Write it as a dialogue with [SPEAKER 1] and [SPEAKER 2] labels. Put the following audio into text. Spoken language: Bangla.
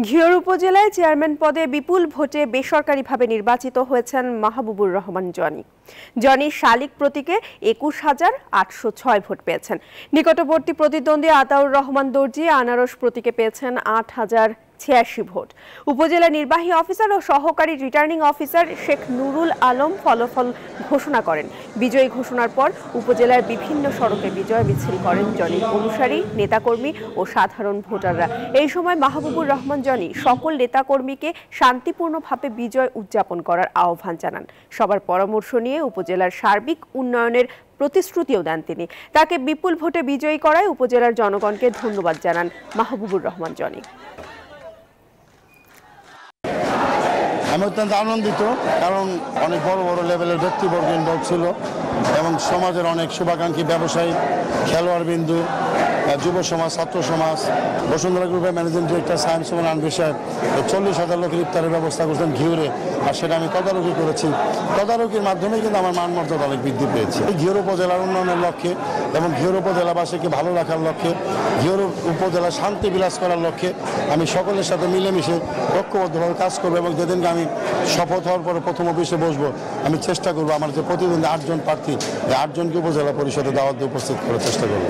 [SPEAKER 1] ঘিওর উপজেলায় চেয়ারম্যান পদে বিপুল ভোটে বেসরকারিভাবে নির্বাচিত হয়েছেন মাহবুবুর রহমান জনি। জনি শালিক প্রতীকে ২১,৮০৬ ভোট পেয়েছেন। নিকটবর্তী প্রতিদ্বন্দ্বী আতাউর রহমান দর্জি আনারস প্রতীকে পেয়েছেন ৮,০৮৬ ভোট। উপজেলা নির্বাহী অফিসার ও সহকারী রিটার্নিং অফিসার শেখ নুরুল আলম ফলাফল ঘোষণা করেন। বিজয়ী ঘোষণার পর উপজেলার বিভিন্ন সড়কে বিজয় মিছিল করেন জনির অনুসারী, নেতাকর্মী ও সাধারণ ভোটাররা। এই সময় মাহবুবুর রহমান জনি সকল নেতাকর্মীকে শান্তিপূর্ণভাবে বিজয় উদযাপন করার আহ্বান জানান। সবার পরামর্শ নিয়ে উপজেলার সার্বিক উন্নয়নের প্রতিশ্রুতিও দেন তিনি। তাকে বিপুল ভোটে বিজয়ী করায় উপজেলার জনগণকে ধন্যবাদ জানান মাহবুবুর রহমান জনি।
[SPEAKER 2] আমি অত্যন্ত আনন্দিত, কারণ অনেক বড় বড় লেভেলের ব্যক্তিবর্গ ইনভলভ ছিল এবং সমাজের অনেক শুভাকাঙ্ক্ষী, ব্যবসায়ী, খেলোয়াড়বিন্দু, যুব সমাজ, ছাত্র সমাজ, বসুন্ধরা গ্রুপের ম্যানেজিং ডিরেক্টর সায়েম সুমন আনভি সাহেব 40,000 লোকের ইফতারের ব্যবস্থা করছেন ঘিওরে, আর সেটা আমি তদারকি করেছি। তদারকির মাধ্যমে কিন্তু আমার মান মর্যাদা অনেক বৃদ্ধি পেয়েছে। ঘিওর উপজেলার উন্নয়নের লক্ষ্যে এবং ঘিওর উপজেলাবাসীকে ভালো রাখার লক্ষ্যে, ঘিওর উপজেলা শান্তি বিলাস করার লক্ষ্যে আমি সকলের সাথে মিলেমিশে ঐক্যবদ্ধভাবে কাজ করবো এবং যেদিনকে আমি শপথ হওয়ার পরে প্রথম অফিসে বসবো, আমি চেষ্টা করবো আমার যে প্রতিদ্বন্দ্বী 8 জন প্রার্থী, 8 জনকে উপজেলা পরিষদে দাওয়াত দিয়ে উপস্থিত করার চেষ্টা করবো।